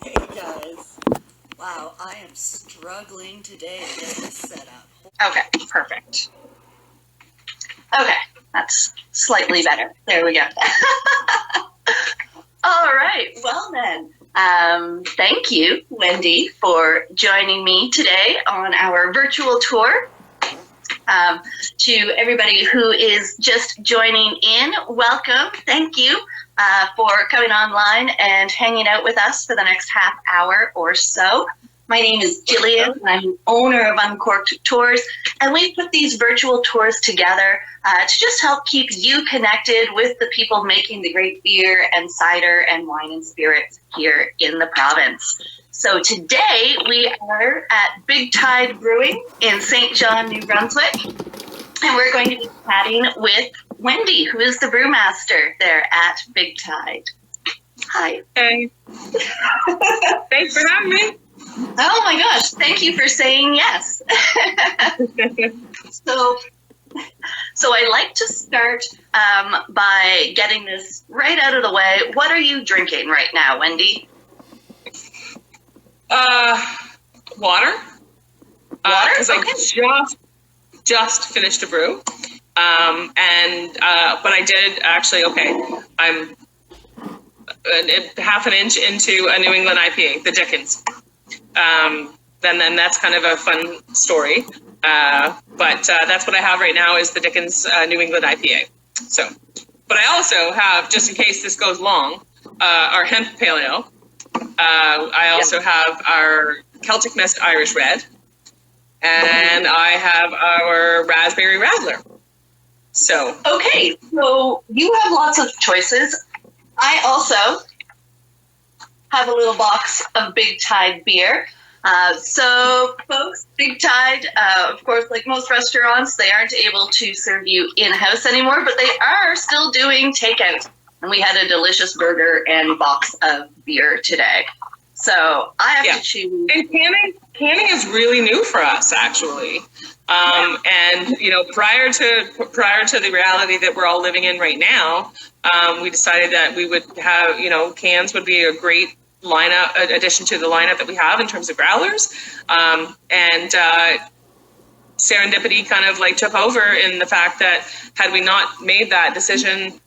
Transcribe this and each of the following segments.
Hey guys. Wow, I am struggling today to get this set up. Okay, perfect. Okay, that's slightly better. There we go. All right, well then, thank you, Wendy, for joining me today on our virtual tour. To everybody who is just joining in, welcome. Thank you for coming online and hanging out with us for the next half hour or so. My name is Jillian, and I'm owner of Uncorked Tours, and we put these virtual tours together to just help keep you connected with the people making the great beer and cider and wine and spirits here in the province. So today we are at Big Tide Brewing in St. John, New Brunswick, and we're going to be chatting with Wendy, who is the brewmaster there at Big Tide. Hi. Hey. Thanks for having me. Oh my gosh, thank you for saying yes. So I like to start by getting this right out of the way. What are you drinking right now, Wendy? Water. Water? Because I just finished a brew. But I did actually, I'm half an inch into a New England IPA, the Dickens. Then that's kind of a fun story. But that's what I have right now is the Dickens New England IPA. So, but I also have, just in case this goes long, our hemp paleo. I also have our Celtic Mist Irish Red, and I have our Raspberry Radler. So okay, so you have lots of choices. I also have a little box of Big Tide beer. So folks, Big Tide, of course, like most restaurants, they aren't able to serve you in-house anymore, but they are still doing takeout. And we had a delicious burger and box of beer today. So I have to choose. And canning is really new for us, actually. And you know, prior to the reality that we're all living in right now, we decided that we would have, you know, cans would be a great lineup addition to the lineup that we have in terms of growlers. And serendipity kind of like took over in the fact that had we not made that decision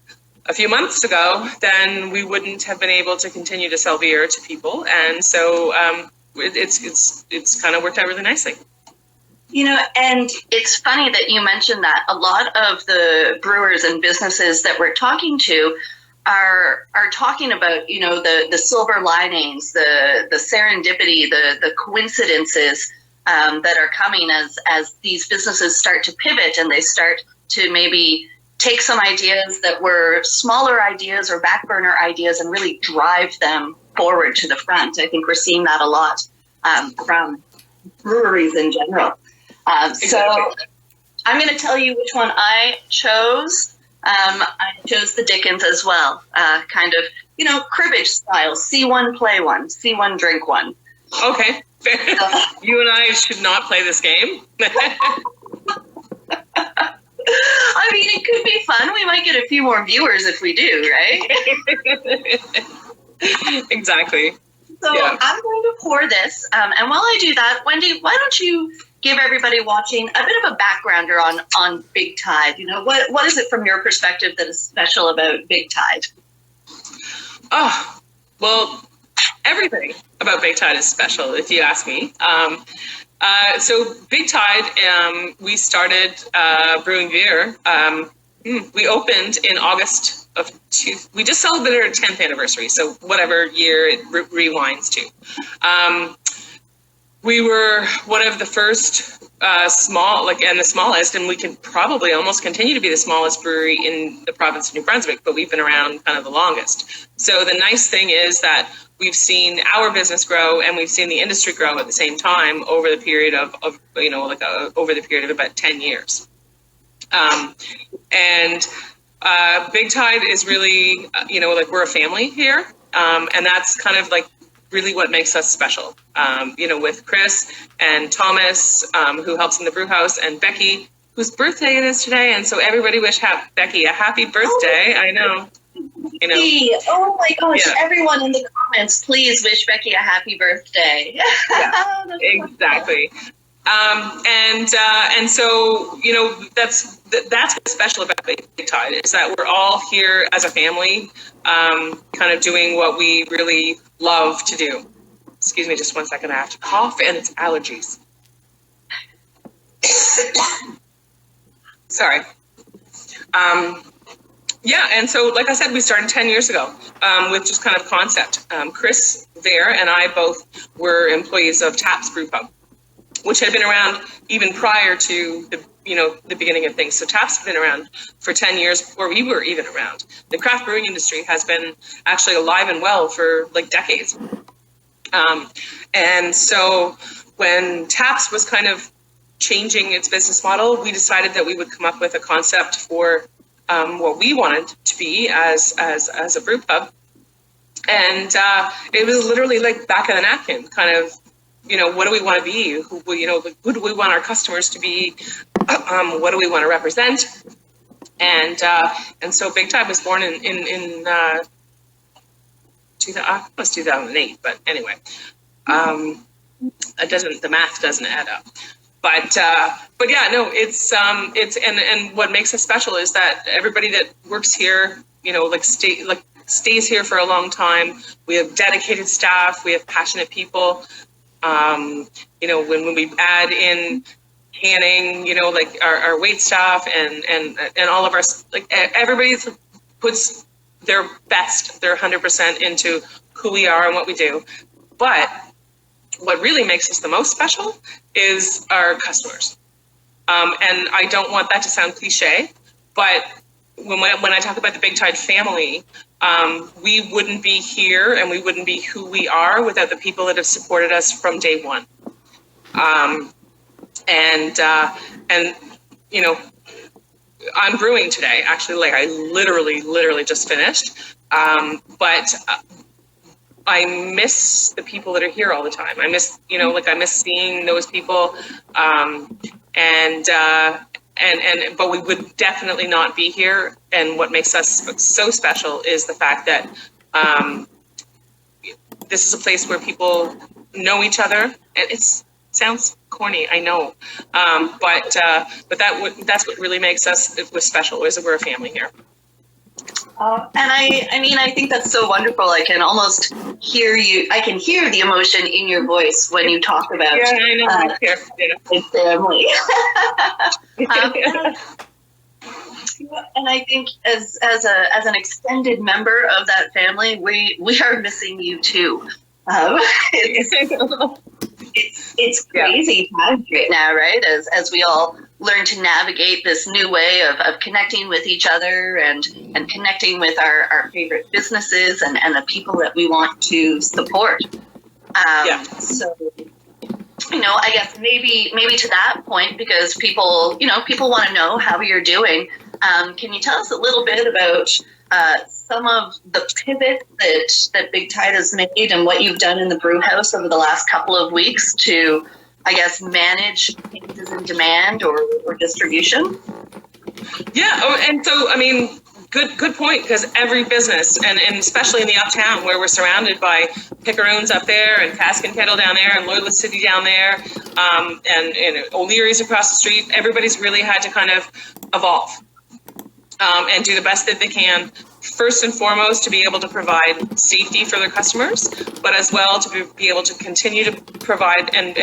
a few months ago, then we wouldn't have been able to continue to sell beer to people. And so it's kind of worked out really nicely. You know, and it's funny that you mentioned that. A lot of the brewers and businesses that we're talking to are talking about, you know, the silver linings, the serendipity, the coincidences that are coming as these businesses start to pivot and they start to maybe take some ideas that were smaller ideas or back burner ideas and really drive them forward to the front. I think we're seeing that a lot from breweries in general. So I'm going to tell you which one I chose. I chose the Dickens as well, kind of, you know, cribbage style. See one, play one. See one, drink one. Okay. You and I should not play this game. I mean, it could be fun. We might get a few more viewers if we do, right? Exactly. So I'm going to pour this. And while I do that, Wendy, why don't you give everybody watching a bit of a backgrounder on Big Tide? You know, what is it from your perspective that is special about Big Tide? Oh, well, everything about Big Tide is special, if you ask me. So Big Tide, we started brewing beer. We opened in August of we just celebrated our 10th anniversary, so whatever year it rewinds to. We were one of the first small, and the smallest, and we can probably almost continue to be the smallest brewery in the province of New Brunswick, but we've been around kind of the longest. So the nice thing is that we've seen our business grow and we've seen the industry grow at the same time over the period of over the period of about 10 years. Big Tide is really, we're a family here. And that's kind of like really what makes us special. With Chris and Thomas, who helps in the brew house, and Becky, whose birthday it is today. And so everybody wish Becky a happy birthday. I know. You know, oh my gosh, Yeah. everyone in the comments, please wish Becky a happy birthday. Yeah, That's exactly. And so, you know, that's what's special about Big Tide, is that we're all here as a family, kind of doing what we really love to do. Excuse me, just 1 second. I have to cough, and it's allergies. Sorry. Yeah, and so, like I said, we started 10 years ago with just kind of concept. Chris there and I both were employees of Taps Brew Pub, which had been around even prior to the beginning of things. So Taps had been around for 10 years before we were even around. The craft brewing industry has been actually alive and well for like decades. And so when Taps was kind of changing its business model, we decided that we would come up with a concept for what we wanted to be as a brew pub. And it was literally like back of the napkin, kind of, what do we want to be? Who do we want our customers to be? What do we want to represent? And so Big Tide was born in 2008, but anyway, the math doesn't add up. But yeah, no, it's and what makes us special is that everybody that works here, stays here for a long time. We have dedicated staff. We have passionate people. When we add in canning, our wait staff and all of our, everybody puts their best, their 100% into who we are and what we do. But what really makes us the most special is our customers. And I don't want that to sound cliche, but when I talk about the Big Tide family, we wouldn't be here and we wouldn't be who we are without the people that have supported us from day one. I'm brewing today. Actually, I literally just finished. But I miss the people that are here all the time. I miss, I miss seeing those people. But we would definitely not be here. And what makes us so special is the fact that this is a place where people know each other. And it sounds corny, I know, but that's what really makes us special, is that we're a family here. And I think that's so wonderful. I can almost hear you. I can hear the emotion in your voice when you talk about family. And I think as an extended member of that family, we are missing you too. It's crazy times right now, right? As we all learn to navigate this new way of connecting with each other and connecting with our favorite businesses and the people that we want to support. So, I guess maybe to that point, because people want to know how you're doing. Can you tell us a little bit about some of the pivot that Big Tide has made and what you've done in the brew house over the last couple of weeks to, I guess, manage changes in demand or distribution? Yeah. Oh, and so, good point, because every business, and especially in the uptown where we're surrounded by Picaroons up there and Cask and Kettle down there and Loyalist City down there, and O'Leary's across the street, everybody's really had to kind of evolve and do the best that they can. First and foremost, to be able to provide safety for their customers, but as well to be able to continue to provide and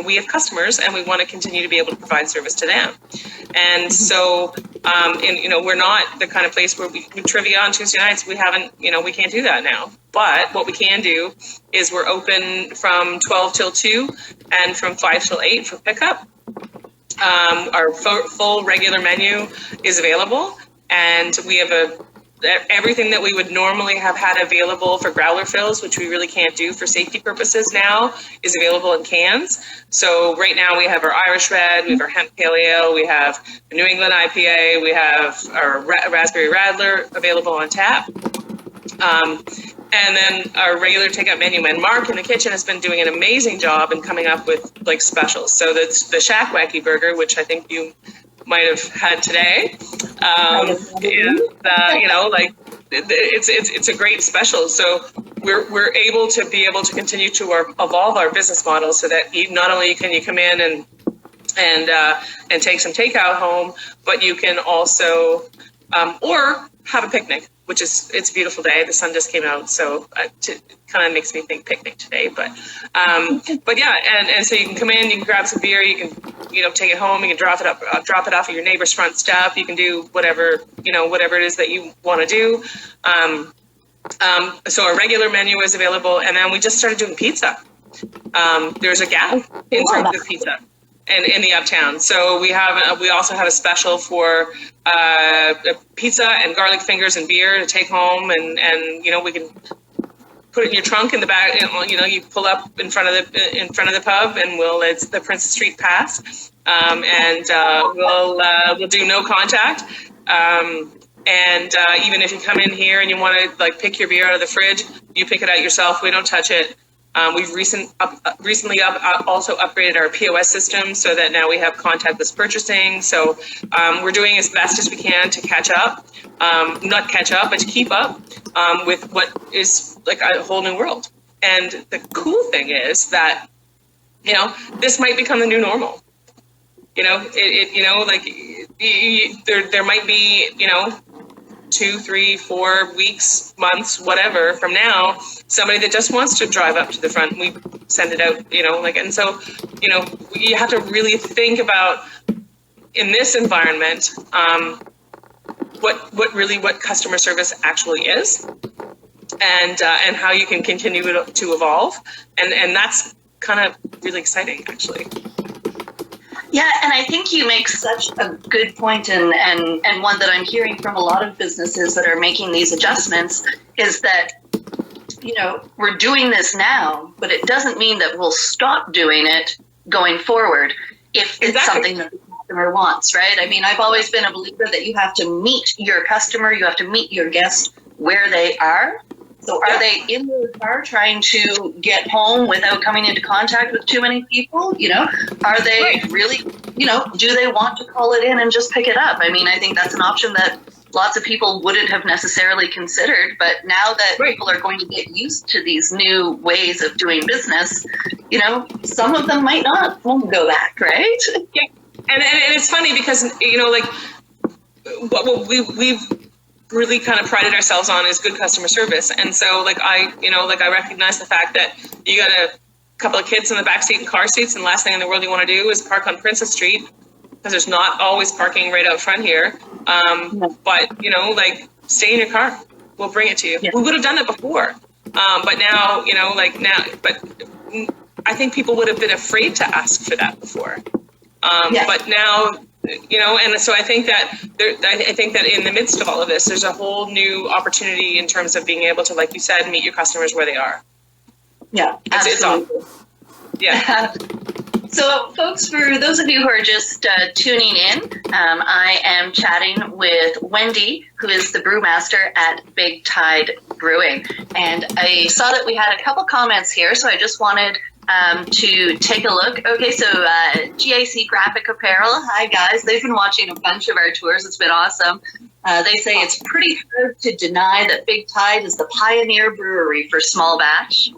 we have customers and we want to continue to be able to provide service to them. And so, we're not the kind of place where we trivia on Tuesday nights. We haven't, we can't do that now. But what we can do is we're open from 12 till 2 and from 5 till 8 for pickup. Our full regular menu is available. And we have everything that we would normally have had available for growler fills, which we really can't do for safety purposes now, is available in cans. So right now we have our Irish Red, we have our Hemp Pale Ale, we have the New England IPA, we have our Raspberry Radler available on tap. And then our regular takeout menu. And Mark in the kitchen has been doing an amazing job in coming up with specials. So that's the Shack Wacky Burger, which I think you might have had today. You know, like it's a great special. So we're able to continue to evolve our business model so that not only can you come in and take some takeout home, but you can also or have a picnic, which is, it's a beautiful day. The sun just came out, so it kind of makes me think picnic today. But yeah, and so you can come in, you can grab some beer, you can, you know, take it home, you can drop it off at your neighbor's front step. You can do whatever, you know, whatever it is that you want to do. So our regular menu is available, and then we just started doing pizza. There's a gap in terms of pizza in the uptown. So we also have a special for pizza and garlic fingers and beer to take home, and you know, we can put it in your trunk in the back. You know, you pull up in front of the pub, and it's the Princess Street Pass, and we'll do no contact. And even if you come in here and you want to like pick your beer out of the fridge, you pick it out yourself. We don't touch it. We've recently also upgraded our POS system so that now we have contactless purchasing. So we're doing as best as we can to catch up, not catch up, but to keep up with what is like a whole new world. And the cool thing is that, you know, this might become the new normal. You know, you know, like there might be, you know, 2, 3, 4 weeks, months, whatever from now, somebody that just wants to drive up to the front, we send it out, you know, like, and so, you know, you have to really think about in this environment, what customer service actually is, and how you can continue to evolve. And that's kind of really exciting, actually. Yeah, and I think you make such a good point, and one that I'm hearing from a lot of businesses that are making these adjustments is that, you know, we're doing this now, but it doesn't mean that we'll stop doing it going forward if it's something that the customer wants, right? I mean, I've always been a believer that you have to meet your customer, you have to meet your guest where they are. So are they in their car trying to get home without coming into contact with too many people? You know, are they really, you know, do they want to call it in and just pick it up? I mean, I think that's an option that lots of people wouldn't have necessarily considered. But now that people are going to get used to these new ways of doing business, you know, some of them might not want to go back, right? Yeah. And it's funny because, you know, like what we've really kind of prided ourselves on is good customer service. And so like I recognize the fact that you got a couple of kids in the backseat and car seats, and the last thing in the world you want to do is park on Princess Street, because there's not always parking right out front here. But, you know, like, stay in your car. We'll bring it to you. Yeah. We would have done that before. But now, you know, like but I think people would have been afraid to ask for that before. But now, you know, and so I think that in the midst of all of this, there's a whole new opportunity in terms of being able to, like you said, meet your customers where they are. Yeah, it's awesome. Yeah. So, folks, for those of you who are just tuning in, I am chatting with Wendy, who is the brewmaster at Big Tide Brewing. And I saw that we had a couple comments here, so I just wanted to take a look. Okay, so GAC Graphic Apparel, hi guys. They've been watching a bunch of our tours. It's been awesome. They say it's pretty hard to deny that Big Tide is the pioneer brewery for small batch,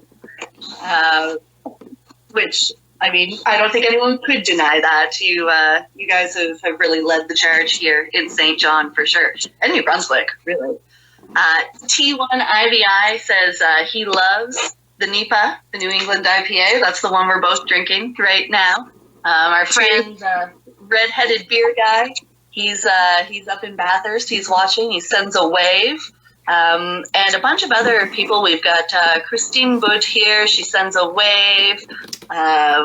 which, I mean, I don't think anyone could deny that. You guys have really led the charge here in St. John for sure, and New Brunswick, really. T1 IVI says he loves the NEPA, the New England IPA. That's the one we're both drinking right now. Our friend, redheaded beer guy, he's up in Bathurst. He's watching. He sends a wave. And a bunch of other people. We've got Christine Butt here. She sends a wave.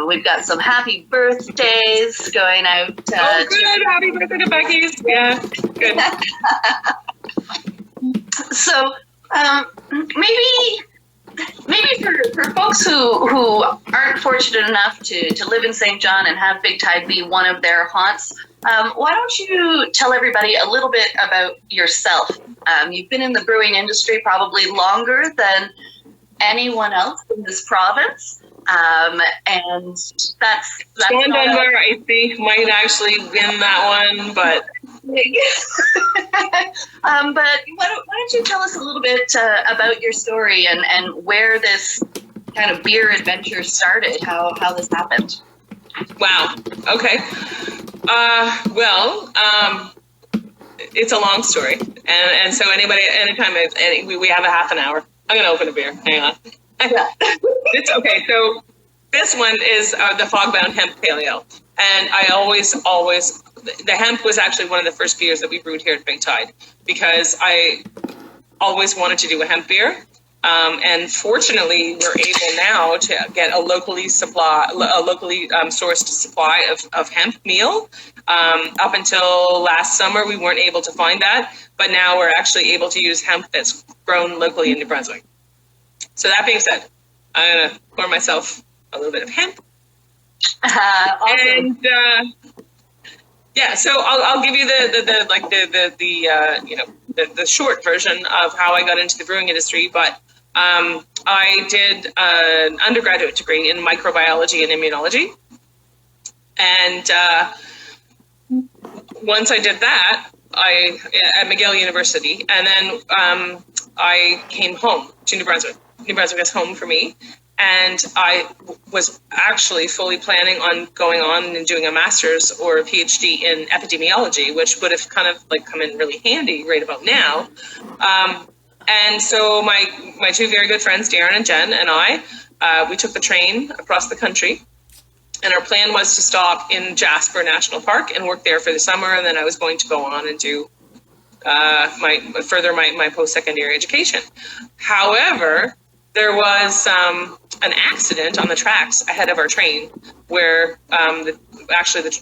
We've got some happy birthdays going out. Oh, good. Happy birthday to Becky's. Yeah, good. So maybe for folks who aren't fortunate enough to live in St. John and have Big Tide be one of their haunts, why don't you tell everybody a little bit about yourself? You've been in the brewing industry probably longer than anyone else in this province. And that's Sean not Dunbar, I think, might actually win that one, but but why don't you tell us a little bit about your story and where this kind of beer adventure started, how this happened? wow. Okay. It's a long story, and so anytime we have a half an hour, I'm gonna open a beer. Hang on. Yeah. It's okay. So this one is the Fogbound Hemp Pale Ale, and I always the hemp was actually one of the first beers that we brewed here at Big Tide, because I always wanted to do a hemp beer. And fortunately, we're able now to get a locally sourced supply of hemp meal. Up until last summer, we weren't able to find that, but now we're actually able to use hemp that's grown locally in New Brunswick. So that being said, I'm gonna pour myself a little bit of hemp. Awesome. And yeah, so I'll give you the short version of how I got into the brewing industry. But I did an undergraduate degree in microbiology and immunology, and once I did that, at McGill University, and then I came home to New Brunswick. New Brunswick is home for me. And I was actually fully planning on going on and doing a master's or a PhD in epidemiology, which would have kind of like come in really handy right about now. And so my two very good friends, Darren and Jen, and I, we took the train across the country. And our plan was to stop in Jasper National Park and work there for the summer. And then I was going to go on and do my post-secondary education. However, there was an accident on the tracks ahead of our train where the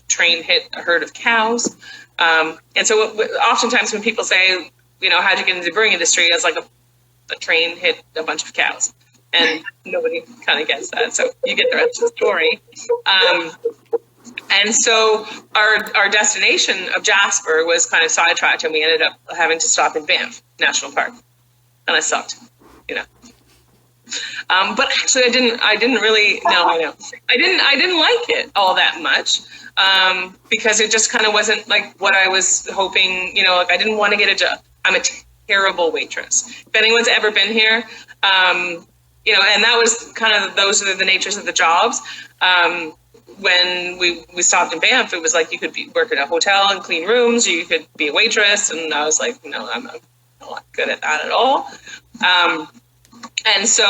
train hit a herd of cows. And so oftentimes when people say, how'd you get into the brewing industry, it's like a train hit a bunch of cows. And nobody kind of gets that. So you get the rest of the story. And so our destination of Jasper was kind of sidetracked, and we ended up having to stop in Banff National Park. And I sucked, But actually, I didn't really. No, I know. I didn't like it all that much because it just kind of wasn't like what I was hoping. I didn't want to get a job. I'm a terrible waitress. If anyone's ever been here, and that was kind of those are the natures of the jobs. When we stopped in Banff, it was like you could work at a hotel and clean rooms, or you could be a waitress, and I was like, no, I'm not good at that at all. And so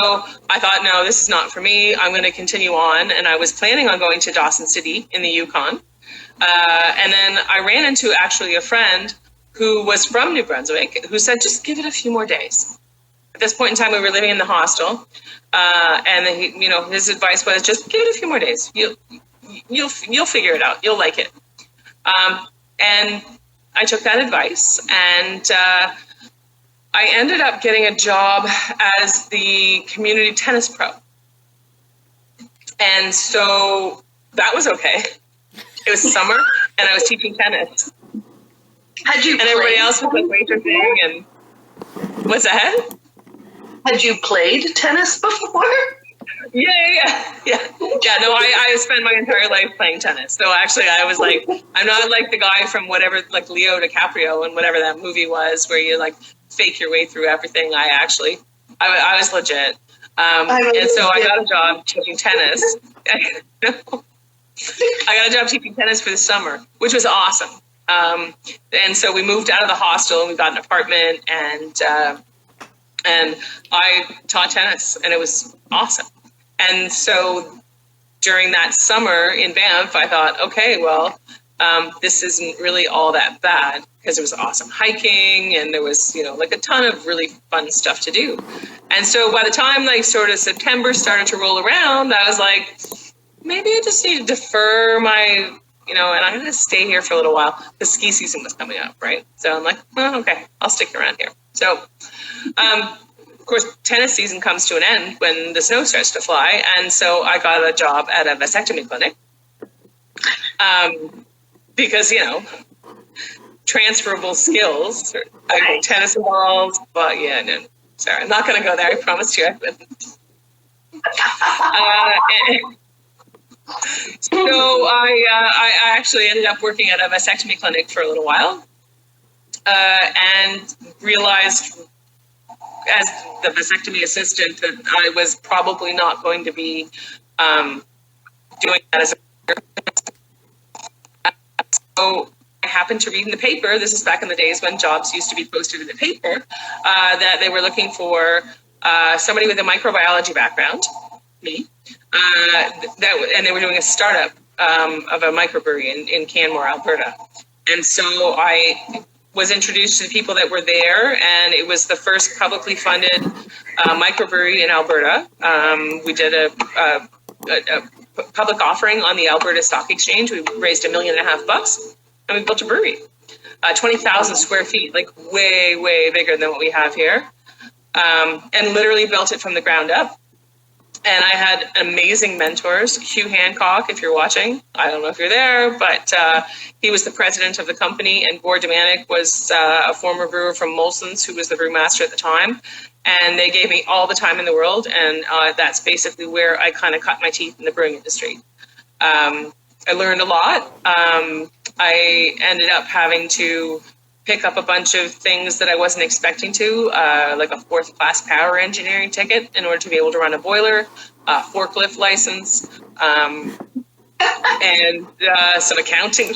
I thought, no, this is not for me. I'm going to continue on. And I was planning on going to Dawson City in the Yukon. And then I ran into actually a friend who was from New Brunswick who said, just give it a few more days. At this point in time, we were living in the hostel. And then his advice was just give it a few more days. You'll figure it out. You'll like it. And I took that advice, and I ended up getting a job as the community tennis pro. And so that was okay. It was summer, and I was teaching tennis. And everybody else was like waitressing, and what's that? Had you played tennis before? Yeah. No, I spent my entire life playing tennis. So actually, I was like, I'm not like the guy from whatever, like Leo DiCaprio and whatever that movie was, where you like fake your way through everything. I was legit. And so I got a job teaching tennis. I got a job teaching tennis for the summer, which was awesome. And so we moved out of the hostel and we got an apartment, and I taught tennis, and it was awesome. And so during that summer in Banff, I thought, okay, well, this isn't really all that bad, because it was awesome hiking, and there was, like a ton of really fun stuff to do. And so by the time like sort of September started to roll around, I was like, maybe I just need to defer my, and I'm going to stay here for a little while. The ski season was coming up, right? So I'm like, well, okay, I'll stick around here. So, of course, tennis season comes to an end when the snow starts to fly. And so I got a job at a vasectomy clinic because, transferable skills, tennis balls, but yeah, no, sorry, I'm not going to go there. I promised you I wouldn't. And so I actually ended up working at a vasectomy clinic for a little while, and realized as the vasectomy assistant that I was probably not going to be doing that as a so I happened to read in the paper, this is back in the days when jobs used to be posted in the paper, that they were looking for somebody with a microbiology background, me, and they were doing a startup of a microbrewery in Canmore, Alberta. And so I was introduced to the people that were there, and it was the first publicly funded microbrewery in Alberta. We did a public offering on the Alberta Stock Exchange. We raised $1.5 million, and we built a brewery, 20,000 square feet, like way, way bigger than what we have here, and literally built it from the ground up. And I had amazing mentors. Hugh Hancock, if you're watching, I don't know if you're there, but he was the president of the company, and Gord Domanic was a former brewer from Molson's, who was the brewmaster at the time. And they gave me all the time in the world, and that's basically where I kind of cut my teeth in the brewing industry. I learned a lot. I ended up having to pick up a bunch of things that I wasn't expecting to, like a 4th class power engineering ticket in order to be able to run a boiler, forklift license, and some accounting,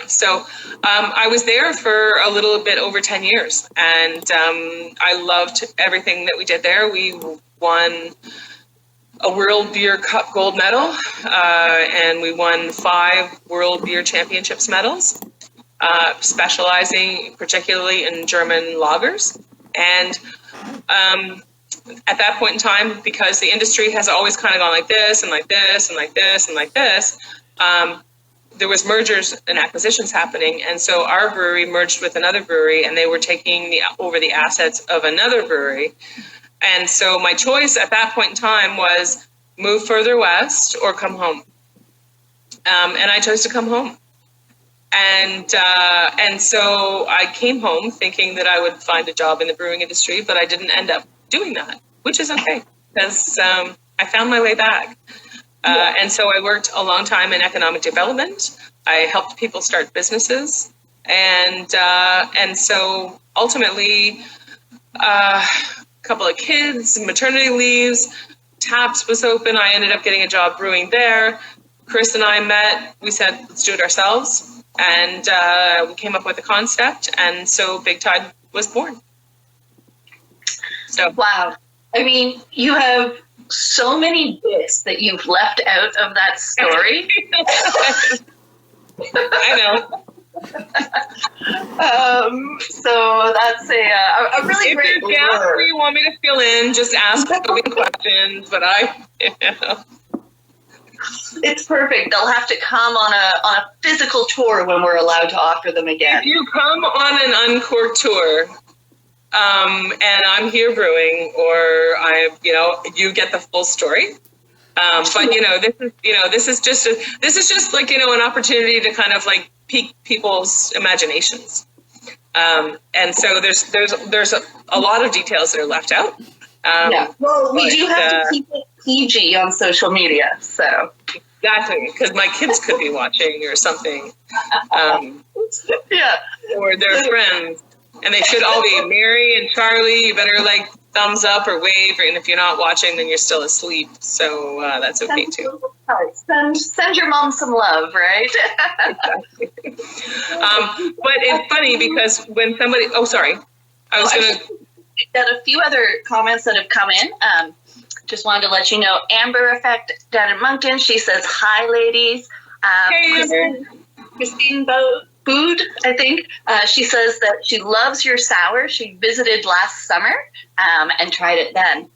So I was there for a little bit over 10 years, and I loved everything that we did there. We won a World Beer Cup gold medal, and we won 5 World Beer Championships medals, specializing particularly in German lagers. And at that point in time, because the industry has always kind of gone like this and like this and like this and like this, there was mergers and acquisitions happening. And so our brewery merged with another brewery, and they were taking over the assets of another brewery. And so my choice at that point in time was move further west or come home. And I chose to come home. And so I came home thinking that I would find a job in the brewing industry, but I didn't end up doing that, which is okay, because I found my way back. And so I worked a long time in economic development. I helped people start businesses. And so ultimately, couple of kids, maternity leaves, Taps was open. I ended up getting a job brewing there. Chris and I met. We said, let's do it ourselves. And we came up with a concept. And so Big Tide was born. So Wow. I mean, you have so many bits that you've left out of that story. I know. So that's a really great If there's gaps where you want me to fill in, just ask open questions. But It's perfect. They'll have to come on a physical tour when we're allowed to offer them again. If you come on an Uncorked Tour, and I'm here brewing, or you get the full story. But this is just like an opportunity to kind of like pique people's imaginations. And so there's a lot of details that are left out. Yeah. Well, we do have to keep it PG on social media, so. Exactly, because my kids could be watching or something. Yeah. Or their friends. And they should all be Mary and Charlie. You better like thumbs up or wave. And if you're not watching, then you're still asleep. So that's okay too. Send your mom some love, right? Exactly. But it's funny because when somebody, I was going to. Got a few other comments that have come in. Just wanted to let you know, Amber Effect down in Moncton, she says, hi, ladies. Hey, Christine Bood, I think, she says that she loves your sour. She visited last summer and tried it then.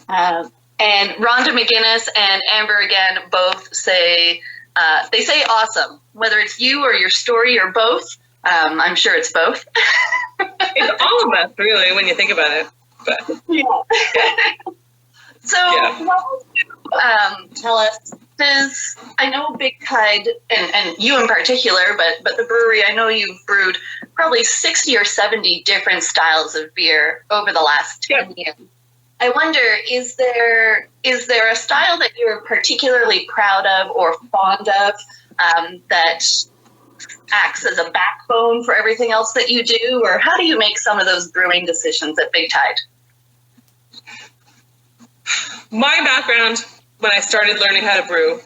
And Rhonda McGinnis and Amber again both say, they say awesome. Whether it's you or your story or both, I'm sure it's both. It's all of us, really, when you think about it. But yeah. So, what would you tell us? I know Big Tide, and you in particular, but the brewery, I know you've brewed probably 60 or 70 different styles of beer over the last 10 years. I wonder, is there a style that you're particularly proud of or fond of, that acts as a backbone for everything else that you do? Or how do you make some of those brewing decisions at Big Tide? My background, when I started learning how to brew,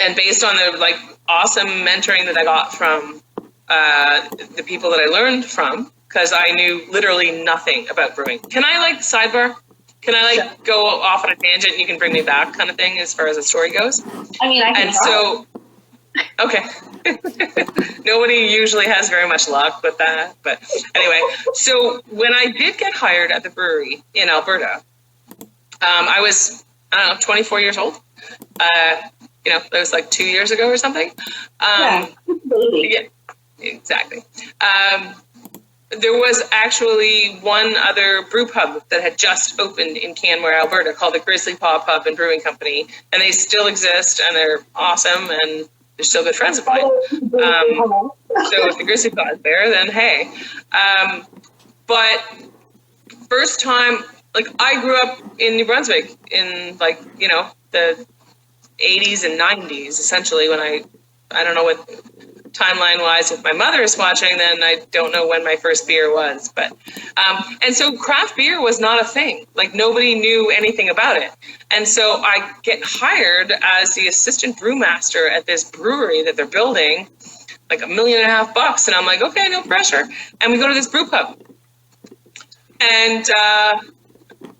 and based on the like awesome mentoring that I got from the people that I learned from, because I knew literally nothing about brewing. Can I like sidebar? Can I like go off on a tangent and you can bring me back kind of thing as far as the story goes? I mean, I can And try. so, okay. Nobody usually has very much luck with that. But anyway, so when I did get hired at the brewery in Alberta, I was, I don't know, 24 years old. You know, that was like 2 years ago or something. Yeah, exactly. There was actually one other brew pub that had just opened in Canmore, Alberta, called the Grizzly Paw Pub and Brewing Company, and they still exist, and they're awesome, and they're still good friends of mine. So if the Grizzly Paw is there, then hey. But first time, like I grew up in New Brunswick in like, you know, the 80s and 90s, essentially, when I don't know what timeline-wise, if my mother is watching, then I don't know when my first beer was. But and so craft beer was not a thing. Like nobody knew anything about it. And so I get hired as the assistant brewmaster at this brewery that they're building, like $1.5 million. And I'm like, okay, no pressure. And we go to this brew pub. And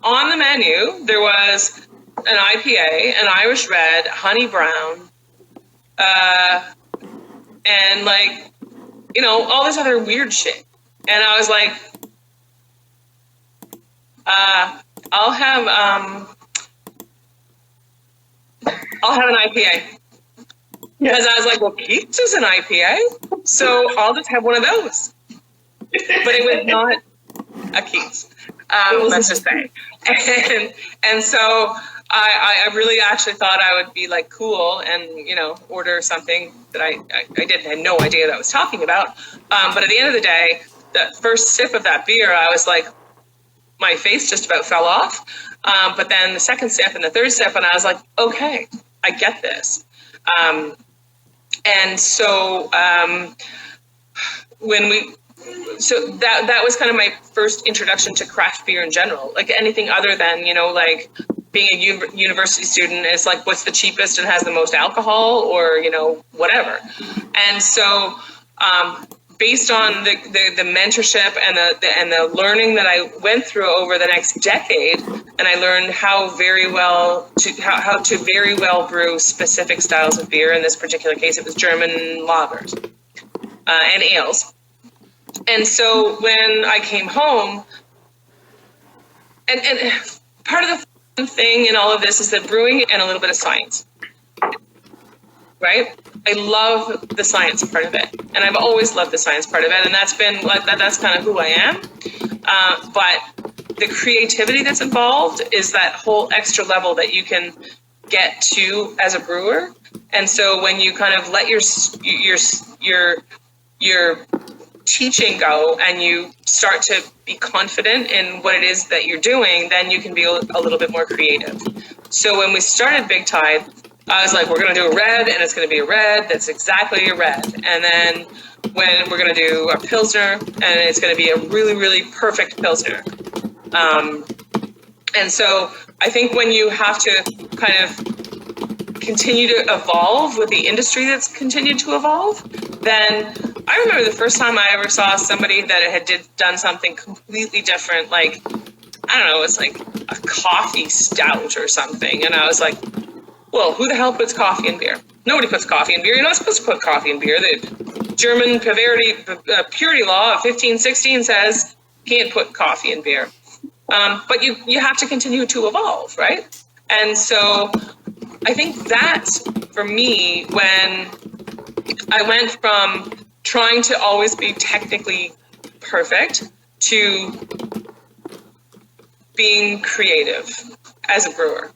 on the menu, there was an IPA, an Irish Red, honey brown, and like, you know, all this other weird shit. And I was like, I'll have an IPA. Because I was like, well, Keats is an IPA, so I'll just have one of those. But it was not a Keats, let's just say. And so I really actually thought I would be like cool and, you know, order something that I had no idea that I was talking about. But at the end of the day, the first sip of that beer, I was like, my face just about fell off. But then the second sip and the third sip, and I was like, okay, I get this. And so so that was kind of my first introduction to craft beer in general. Like anything other than, you know, like being a university student is like, what's the cheapest and has the most alcohol, or, you know, whatever. And so based on the mentorship and the learning that I went through over the next decade, and I learned how to very well brew specific styles of beer. In this particular case, it was German lagers and ales. And so when I came home, and part of the fun thing in all of this is that brewing and a little bit of science, right? I love the science part of it, and I've always loved the science part of it, and that's been like that's kind of who I am. But the creativity that's involved is that whole extra level that you can get to as a brewer. And so when you kind of let your teaching go and you start to be confident in what it is that you're doing, then you can be a little bit more creative. So when we started Big Tide, I was like, we're going to do a red, and it's going to be a red that's exactly a red. And then when we're going to do a Pilsner, and it's going to be a really, really perfect Pilsner. And so I think when you have to kind of continue to evolve with the industry that's continued to evolve, then I remember the first time I ever saw somebody that had done something completely different, like, I don't know, it's like a coffee stout or something. And I was like, well, who the hell puts coffee in beer? Nobody puts coffee in beer. You're not supposed to put coffee in beer. The German purity law of 1516 says you can't put coffee in beer. But you have to continue to evolve, right? And so I think that's, for me, when I went from trying to always be technically perfect to being creative as a brewer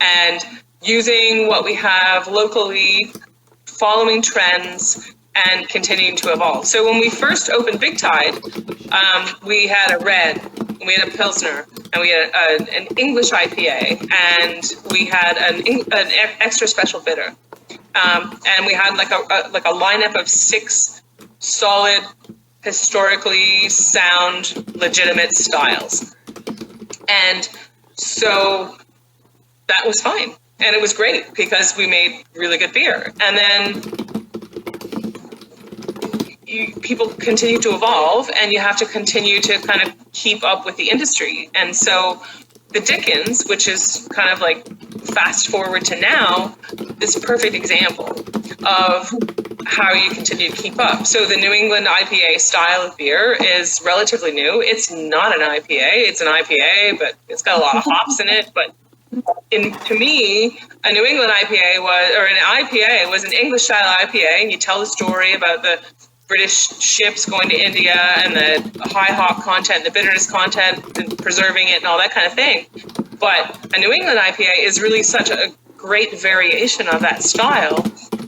and using what we have locally, following trends, and continuing to evolve. So when we first opened Big Tide, we had a red, and we had a Pilsner, and we had an English IPA, and we had an extra special bitter. And we had like a lineup of 6 solid, historically sound, legitimate styles. And so that was fine. And it was great because we made really good beer. And then people continue to evolve, and you have to continue to kind of keep up with the industry. And so the Dickens, which is kind of like fast forward to now, is a perfect example of how you continue to keep up. So the New England IPA style of beer is relatively new. It's not an IPA. It's an IPA, but it's got a lot of hops in it. But to me, a New England IPA was an English style IPA, and you tell the story about the British ships going to India and the high hop content, the bitterness content, and preserving it and all that kind of thing. But a New England IPA is really such a great variation of that style,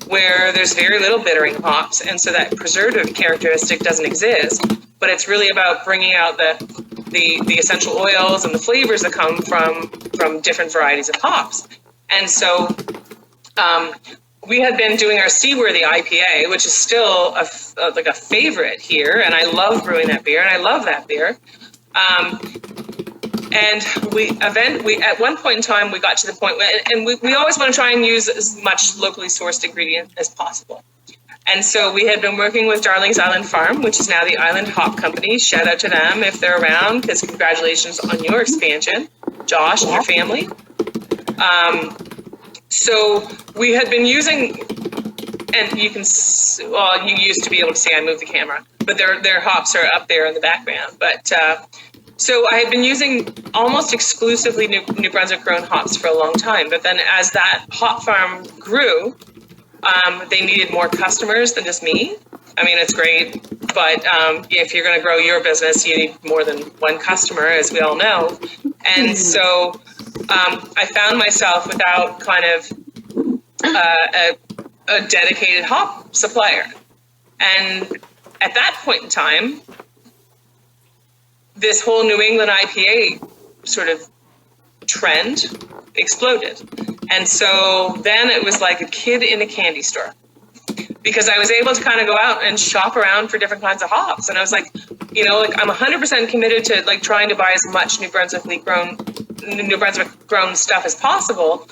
where there's very little bittering hops, and so that preservative characteristic doesn't exist. But it's really about bringing out the essential oils and the flavors that come from different varieties of hops. And so we had been doing our Seaworthy IPA, which is still a favorite here, and I love brewing that beer, and I love that beer. And we at one point in time, we got to the point where, and we always want to try and use as much locally sourced ingredient as possible. And so we had been working with Darling's Island Farm, which is now the Island Hop Company. Shout out to them if they're around, because congratulations on your expansion, Josh and your family. So we had been using, and you used to be able to see I moved the camera, but their hops are up there in the background. But so I had been using almost exclusively New Brunswick grown hops for a long time. But then as that hop farm grew, they needed more customers than just me. I mean, it's great, but if you're going to grow your business, you need more than one customer, as we all know. And so I found myself without kind of a dedicated hop supplier. And at that point in time, this whole New England IPA sort of trend exploded. And so then it was like a kid in a candy store, because I was able to kind of go out and shop around for different kinds of hops. And I was like, I'm 100% committed to like trying to buy as much New Brunswick grown stuff as possible.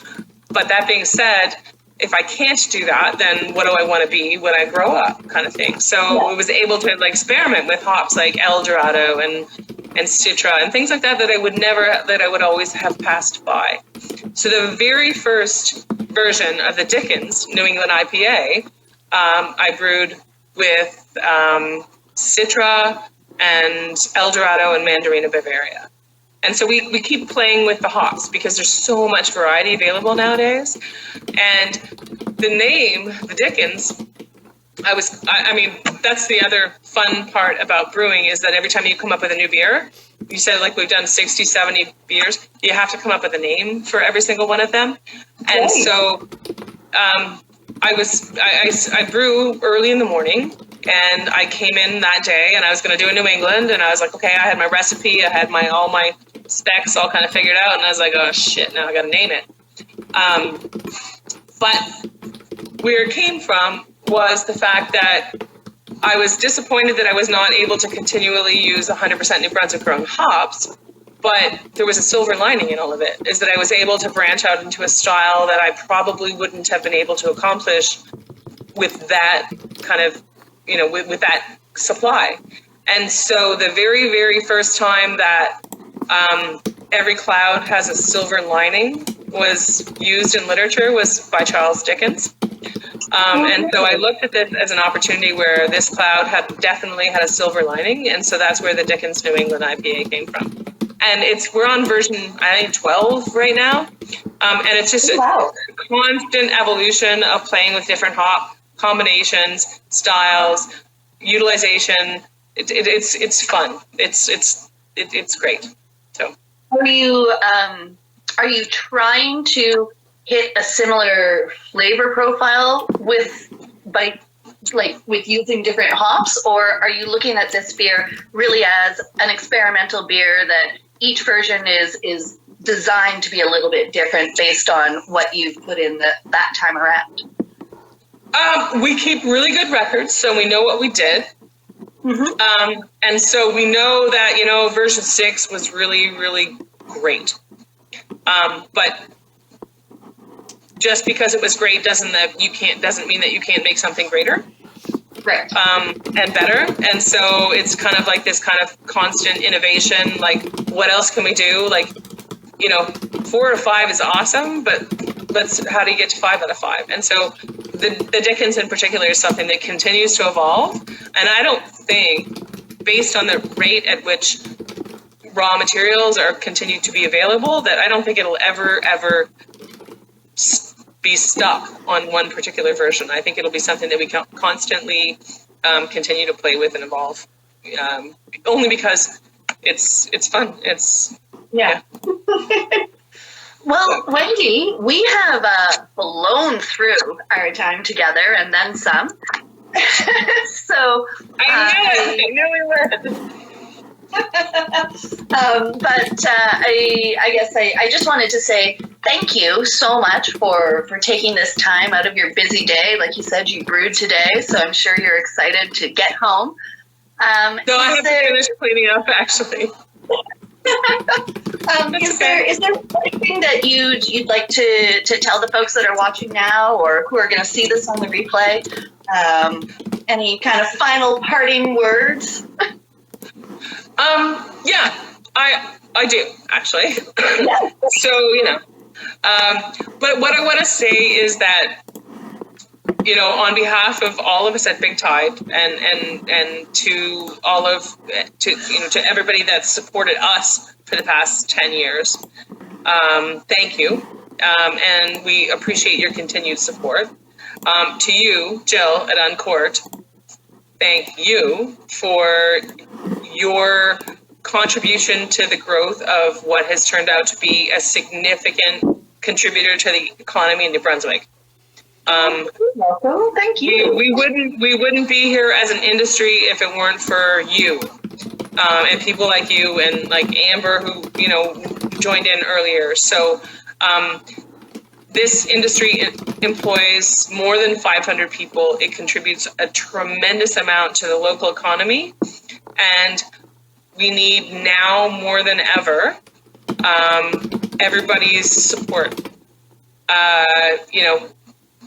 But that being said, if I can't do that, then what do I want to be when I grow up, kind of thing. So I was able to like experiment with hops like El Dorado and Citra and things like that I would always have passed by. So the very first version of the Dickens New England IPA, I brewed with Citra and El Dorado and Mandarina Bavaria. And so we keep playing with the hops because there's so much variety available nowadays. And the name, the Dickens, I mean, that's the other fun part about brewing, is that every time you come up with a new beer, you said like we've done 60, 70 beers, you have to come up with a name for every single one of them. And so I brew early in the morning, and I came in that day and I was going to do a New England, and I was like, okay, I had my recipe, I had all my specs all kind of figured out, and I was like, oh shit, now I got to name it. But where it came from was the fact that I was disappointed that I was not able to continually use 100% New Brunswick grown hops, but there was a silver lining in all of it, is that I was able to branch out into a style that I probably wouldn't have been able to accomplish with that kind of, with that supply. And so the very, very first time that every cloud has a silver lining was used in literature was by Charles Dickens. And so I looked at this as an opportunity where this cloud definitely had a silver lining, and so that's where the Dickens New England IPA came from. And we're on version, I think, 12 right now, and it's just a constant evolution of playing with different hop combinations, styles, utilization. It's fun. It's great. So are you trying to hit a similar flavor profile by like with using different hops, or are you looking at this beer really as an experimental beer that each version is designed to be a little bit different based on what you've put in that time around? We keep really good records, so we know what we did. Mm-hmm. And so we know that, version 6 was really, really great. But just because it was great doesn't mean that you can't make something greater. Right. And better. And so it's kind of like this kind of constant innovation. Like, what else can we do? Like, 4 out of 5 is awesome, but how do you get to 5 out of 5? And so the Dickens in particular is something that continues to evolve. And I don't think, based on the rate at which raw materials are continued to be available, that I don't think it'll ever be stuck on one particular version. I think it'll be something that we can constantly continue to play with and evolve. Only because it's fun. Yeah. Well, Wendy, we have blown through our time together and then some. So I knew we would. But I guess I just wanted to say thank you so much for taking this time out of your busy day. Like you said, you brewed today, so I'm sure you're excited to get home. No, I have to finish cleaning up, actually. Is there anything that you'd like to tell the folks that are watching now or who are going to see this on the replay? Any kind of final parting words? Yeah, I do, actually. Yeah. So, but what I want to say is that, on behalf of all of us at Big Tide and to to everybody that's supported us for the past 10 years, thank you. And we appreciate your continued support. To you, Jill at Uncorked, thank you for your contribution to the growth of what has turned out to be a significant contributor to the economy in New Brunswick. Welcome. Thank you. We wouldn't be here as an industry if it weren't for you, and people like you and like Amber who joined in earlier. So this industry employs more than 500 people. It contributes a tremendous amount to the local economy, and we need now more than ever everybody's support.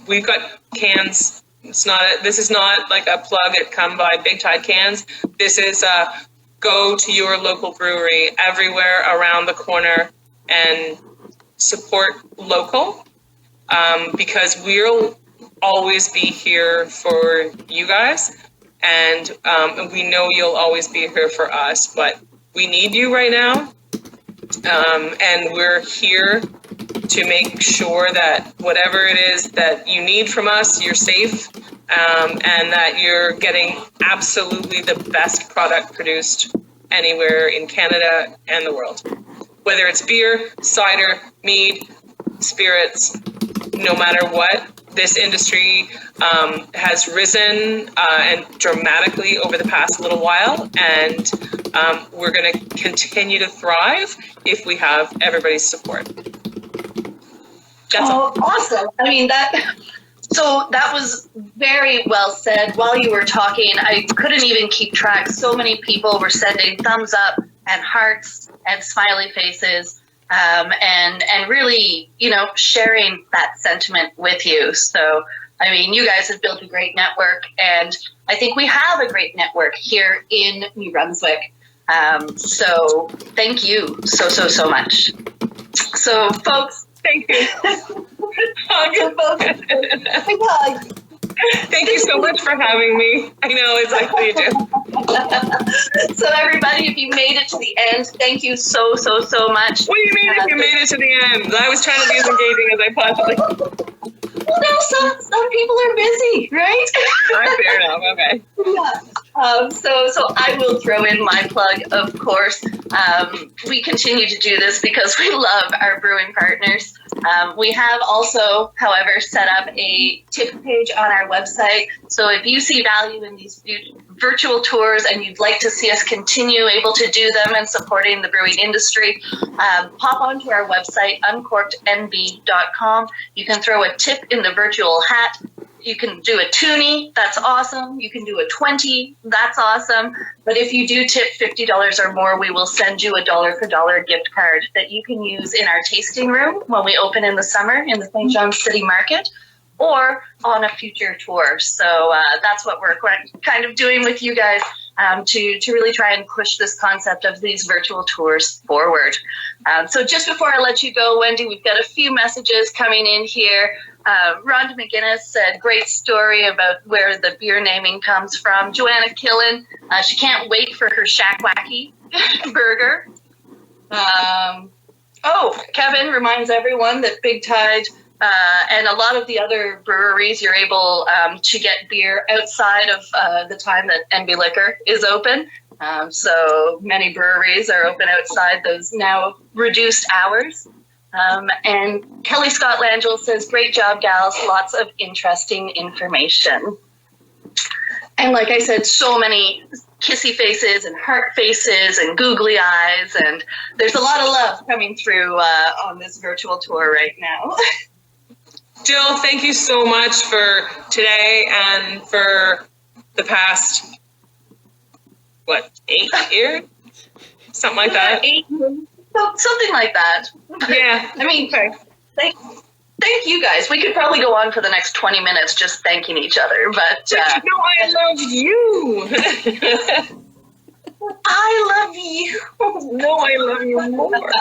We've got cans. This is not like a plug at come by Big Tide cans. This is go to your local brewery everywhere around the corner and support local, because we'll always be here for you guys, and we know you'll always be here for us, but we need you right now, and we're here to make sure that whatever it is that you need from us, you're safe, and that you're getting absolutely the best product produced anywhere in Canada and the world. Whether it's beer, cider, mead, spirits, no matter what, this industry has risen and dramatically over the past little while, and we're going to continue to thrive if we have everybody's support. That's all. Awesome. I mean, that was very well said. While you were talking, I couldn't even keep track. So many people were sending thumbs up and hearts and smiley faces, and really, sharing that sentiment with you. So, I mean, you guys have built a great network, and I think we have a great network here in New Brunswick. So thank you so much. So, folks, thank you. Thank you so much for having me. I know exactly you do. So everybody, if you made it to the end, thank you so much. What do you mean if you made it to the end? I was trying to be as engaging as I possibly could. Well, no, some people are busy, right? Fair enough. Okay. Yeah. So I will throw in my plug, of course. We continue to do this because we love our brewing partners. We have also, however, set up a tip page on our website. So if you see value in these virtual tours and you'd like to see us continue able to do them and supporting the brewing industry, pop onto our website, uncorkednb.com. You can throw a tip in the virtual hat. You can do a toonie, that's awesome. You can do a 20, that's awesome. But if you do tip $50 or more, we will send you a dollar for dollar gift card that you can use in our tasting room when we open in the summer in the St. John's City Market, or on a future tour. So that's what we're kind of doing with you guys to really try and push this concept of these virtual tours forward. So just before I let you go, Wendy, we've got a few messages coming in here. Rhonda McGinnis said, great story about where the beer naming comes from. Joanna Killen, she can't wait for her Shack Wacky burger. Kevin reminds everyone that Big Tide and a lot of the other breweries, you're able to get beer outside of the time that NB Liquor is open. So many breweries are open outside those now reduced hours. And Kelly Scott Langell says, great job, gals. Lots of interesting information. And like I said, so many kissy faces and heart faces and googly eyes. And there's a lot of love coming through on this virtual tour right now. Jill, thank you so much for today and for the past, 8 years? Something like that. 8 years. Something like that. Yeah. I mean, okay. Thank you guys. We could probably go on for the next 20 minutes just thanking each other, but I love you. I love you. No, I love you more.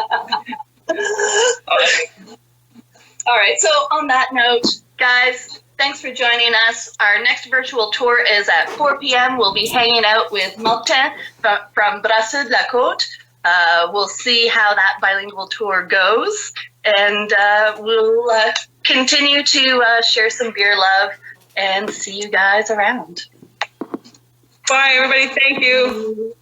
All right. So on that note, guys, thanks for joining us. Our next virtual tour is at 4 p.m. We'll be hanging out with Moncton from Brunswick, La Côte. We'll see how that bilingual tour goes, and we'll continue to share some beer love and see you guys around. Bye, everybody. Thank you.